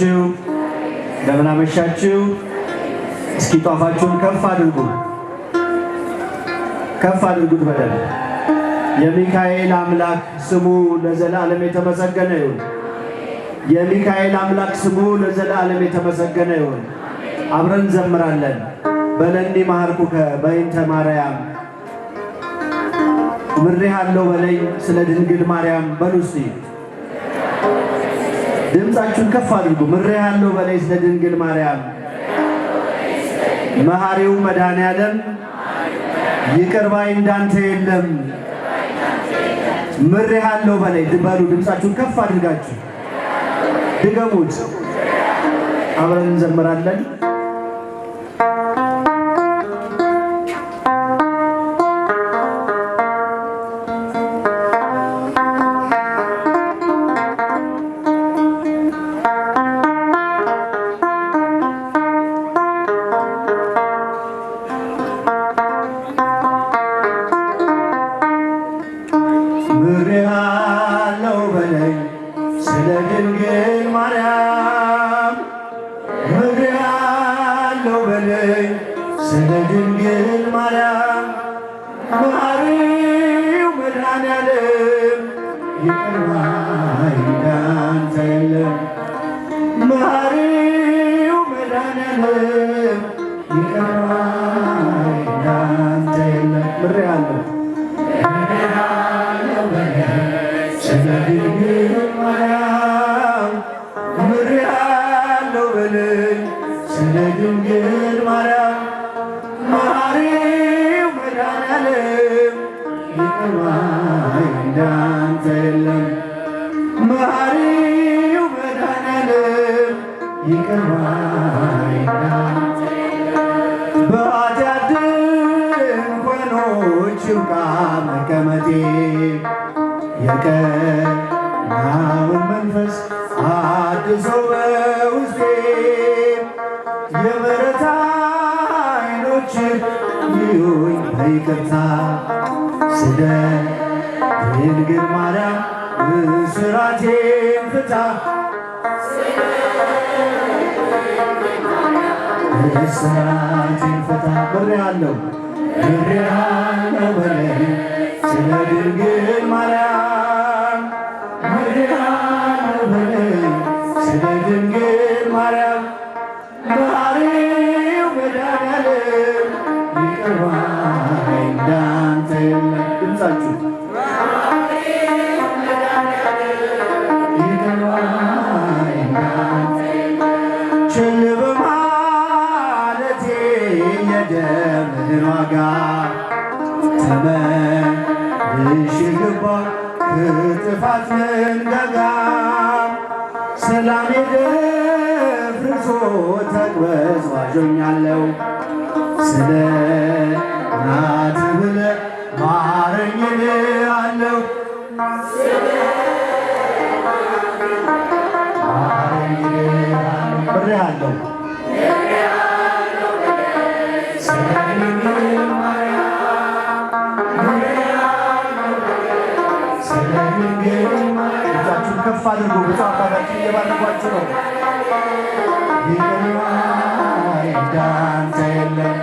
እንደምን አመሻችሁ። እስኪ ጧፋችሁን ከፍ አድርጉት በደል። የሚካኤል አምላክ ስሙ ለዘላለም የተመሰገነ ይሁን። የሚካኤል አምላክ ስሙ ለዘላለም የተመሰገነ ይሁን። አብረን ዘምራለን። በለኒ ማርኩከ በእንተ ማርያም ምሬሃለሁ በለኝ ስለ ድንግል ማርያም በሉ እስቲ ድምፃችሁን ከፍ አድርጉ። ምሬሃለሁ በለኝ ስለ ድንግል ማርያም መሐሪው መድኃኔዓለም ይቅር ባይ እንዳንተ የለም። ምሬሃለሁ በለኝ በሉ። ድምፃችሁን ከፍ አድርጋችሁ ድገሙት። አብረን እንዘምራለን። ምሬሃለሁ በለኝ ስለ ድንግል ማርያም ምሬሃለሁ በለኝ ስለ ድንግል ማርያም መሐሪው መድኃኔዓለም ይቅር ባይ እንዳንተ የለም። መሐሪው መድኃኔዓለም ይቅር ባይ እንዳንተ የለም። ምሬሃለሁ ስለ ድንግል ማርያም ምሬሃለሁ በለኝ ስለ ድንግል ማርያም መሐሪው መድኃኔዓለም ይቅር ባይ እንዳንተ የለም። መሐሪው መድኃኔዓለም ይቅር ባይ እንዳንተ የለም። በኃጢአት ድንኳኖች ይብቃ መቀመጤ የቀናውን መንፈስ አድሰው በውስጤ የምሕረት ዓይኖች ይዩኝ በይቅርታ ስለ ድንግል ማርያም እስራቴን ፍታ እስራቴን ፍታ። ምሬሃለሁ በለኝ ስለ ድንግል ማርያም ምሬሃለሁ በለኝ ስለ ድንግል ማርያም መሐሪው መድኃኔዓለም ይቅር ባይ እንዳንተ የለም። ድምፃችሁ ይቅር ባይ እንዳንተ ችል በማለቴ የደምህን ዋጋ ተመልሼ ገባሁ ከጥፋት መንጋጋ ሰላሜ ደፍርሶ ተቅበዝባዦኛለሁ ስለ እናትህ ብለህ ማረኝ እልሃለሁ ማረኝ እልሃለሁ ምሬሃለሁ ስለ ድንግል ማርያም ስለ ድንግል ማርያም እጃችሁን ከፍ አድርጉ። ብፁዕ አባታችን እየባረኳችሁ ነው። ይቅር ባይ እንዳንተ የለም።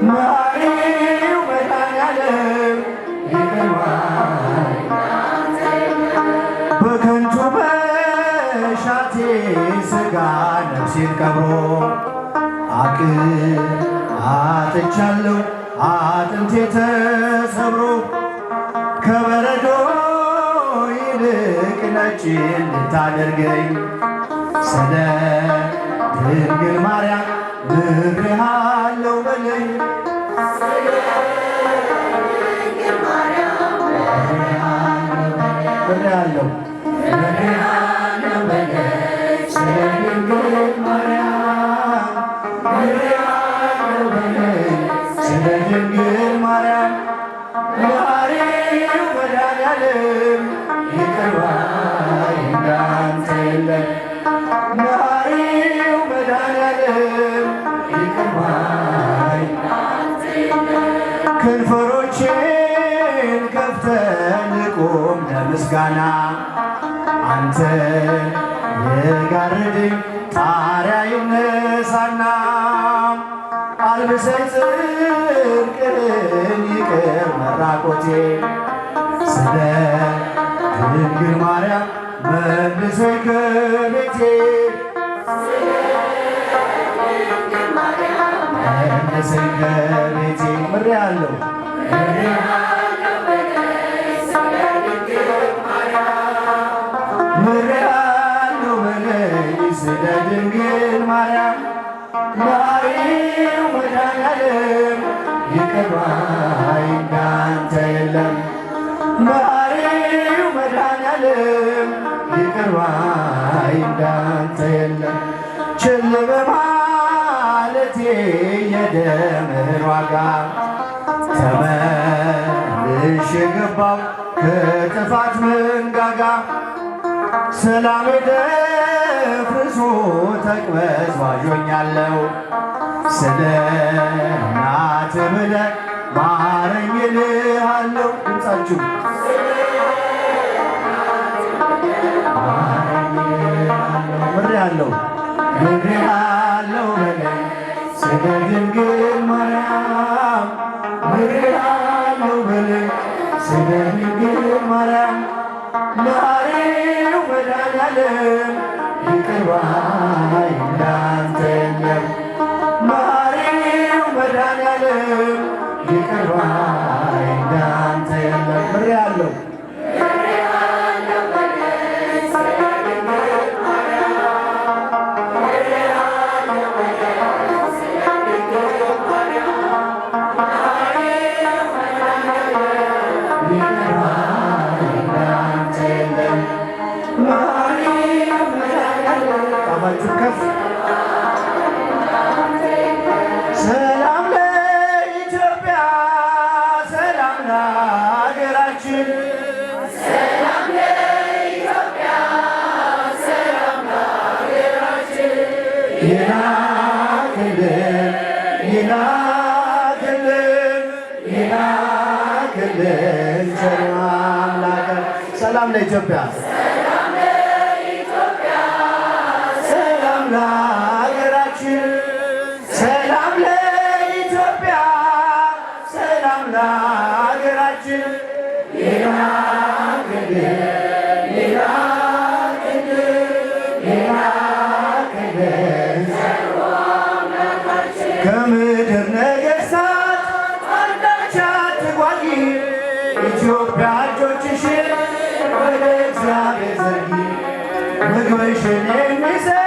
መሐሪው መድኃኔዓለም ይቅር ባይ እንዳንተ የለም። በከንቱ መሻቴ ሥጋ ነፍሴን ቀብሮ አጥቻለሁ አጥንቴ ተሰብሮ ከበረዶ ይልቅ ነጭ እንድታደርገኝ ስለ ድንግል ማርያም ምሬሃለሁ በለኝ ምሬሃለሁ በለኝ ስለ ድንግል ማርያም ምሬሃለሁ በለኝ ስለ ድንግል ማርያም መሐሪው መድኃኔዓለም ይቅር ባይ እንዳንተ የለም። መሐሪው መድኃኔዓለም ይቅር ባይ እንዳንተ የለም። ከንፈሮቼን ከፍተህ ልቁም ለምስጋና አንተ የጋረደኝ ጣሪያ ይነሳና አልብሰኝ ጽድቅን ይቅር መራቆቴ ስለ ድንግል ማርያም መልሰኝ ከቤቴ መልሰኝ ከቤቴ ምሬአለሁ ምሬአለሁ በለኝ ስለ ድንግል ማርያም ማሪው መድኃኔዓለም ይቅር ባይ እንዳንተ የለም ማሪው መድኃኔዓለም ይቅር ባይ እንዳንተ የለም ችል በማለቴ የደምህን ዋጋ ተመልሼ ገባሁ ከጥፋት መንጋጋ ሰላሜ ደፍርሶ ተቅበዝባዦኛለሁ ስለ እናትህ ብለህ ማረኝ እልሃለሁ ድምፃችሁ ምሬአለሁ ምሬአለሁ በለኝ ስለ ድንግል ማርያም ምሬአለሁ በለኝ ስለ ድንግል ማርያም ማሪው መድኃኔዓለም ይቅር ባይ እንዳንተ የለም ማሪው መድኃኔዓለም ይቅር ባይ እንዳንተ የለም ምሬአለሁ ከፍ ሰላም ለኢትዮጵያ ሰላም ለሀገራችን ሰላም ለኢትዮጵያ ሰላም ለሀገራችን ይላክልን ይላክልን ይላክልን ቸሩ አምላክ ሰላም ለኢትዮጵያ ለሀገራችን ሰላም ለኢትዮጵያ ሰላም ለሀገራችን ይላክልን ይላክልን ይላክልን ከምድር ነገሥታት አንዳች አትጓጊ ኢትዮጵያ እጆችሽን ወደ እግዚአብሔር ዘርጊ ምግብሽን የሚሰጥ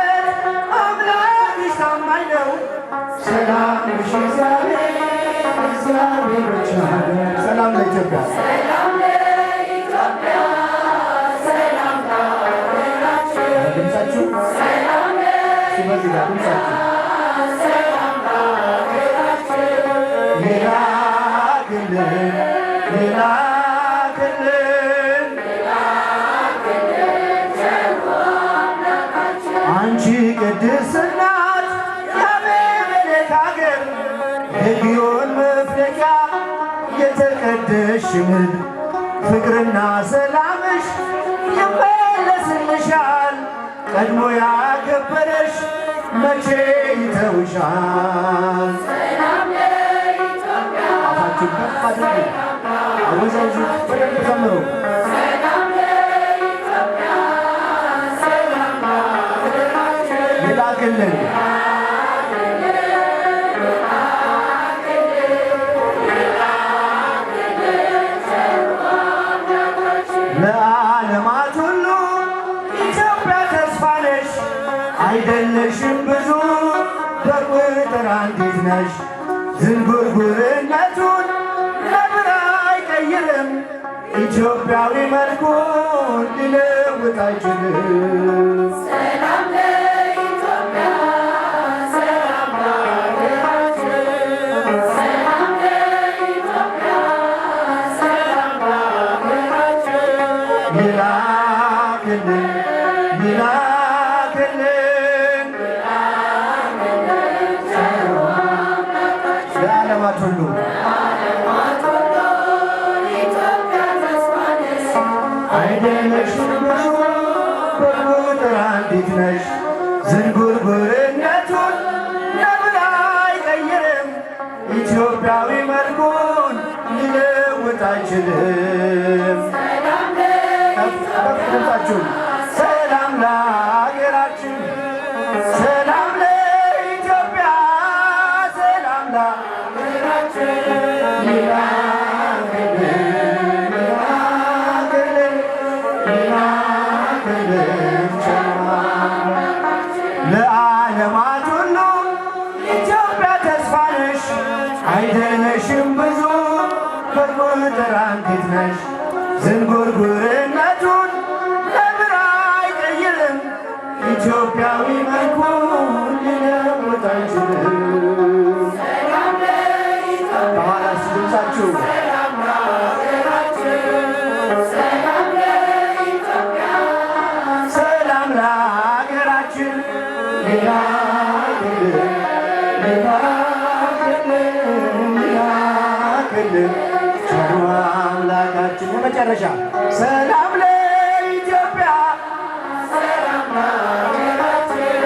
ሰላምሽ እግዚአብሔር እግዚአብሔር ብቻ ሰላም ለኢትዮጵያ ሰላም ለኢትዮጵያ ሰላም ለሀገራችን ድምፃችሁ ሰላም ለኢትዮጵያ ሰላም ለሀገራችን ይላክልን ይላክልን ይላክልን ቸሩ አምላካችን አንቺ ቅድስት የግዮን መፍለቂያ የተቀደስሽ ምድር ፍቅርና ሰላምሽ ይመለስልሻል ቀድሞ ያከበረሽ መቼ ይተውሻል ሰላም ለኢትዮጵያ አፋችሁ ከፍ አድርጉ አወዛውዙ በደንብ ዘምሩ ሰላም ለኢትዮጵያ ሰላም ለሀገራችን ይላክልን ለዓለማት ሁሉ ኢትዮጵያ ተስፋ ነሽ አይደለሽም ብዙ በቁጥር አንዲት ነሽ ዝንጉርጉርነቱን ለብር አይቀይርም ኢትዮጵያዊ መልኩን ሊለውጥ አይችልም ሰላም ለኢትዮጵያ ሰላም ለሀገራችን ሰላም ለኢትዮጵያ ሰላም ለሀገራችን ይላክልን ይላክልን ለዓለማት ሁሉ አይደለሽም ብዙ በቁጥር አንዲት ዝንጉርጉርነቱን ለምን አይቀይርም? ኢትዮጵያዊ መልኩን ሊለውጥ አይችልም። ድምፃችሁ ሰላም ለሀገራችን፣ ሰላም ለኢትዮጵያ፣ ሰላም ለሀገራችን ለዓለማት ሁሉ ኢትዮጵያ ተስፋ ነሽ። አይደለሽም ብዙ በቁጥር አንዲት ነሽ። ዝንጉርጉርነቱን ለምን አይቀይርም? ኢትዮጵያዊ መልኩን ሊለውጥ አይችልም። በኋላ ድምፃችሁ ሰላም ለሀገራችን ቸሩ አምላካችን። የመጨረሻ ሰላም ለኢትዮጵያ፣ ሰላም ለሀገራችን፣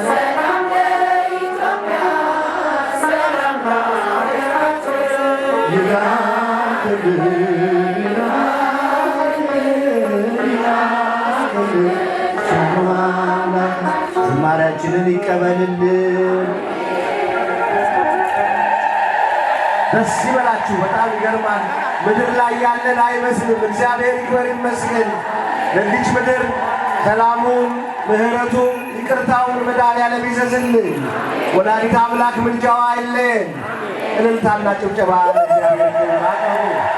ሰላም ለኢትዮጵያ፣ ሰላም ለሀገራችን ዝማሬያችንን ይቀበልልን። ደስ ይበላችሁ። በጣም ይገርማል። ምድር ላይ ያለን አይመስልም። እግዚአብሔር ይክበር ይመስገን። ለዚች ምድር ሰላሙን፣ ምሕረቱን፣ ይቅርታውን መድኃኔዓለም ይዘዝልን። ወላዲተ አምላክ ምልጃዋ አይለየን። እልልታና ጭብጨባ ለእግዚአብሔር።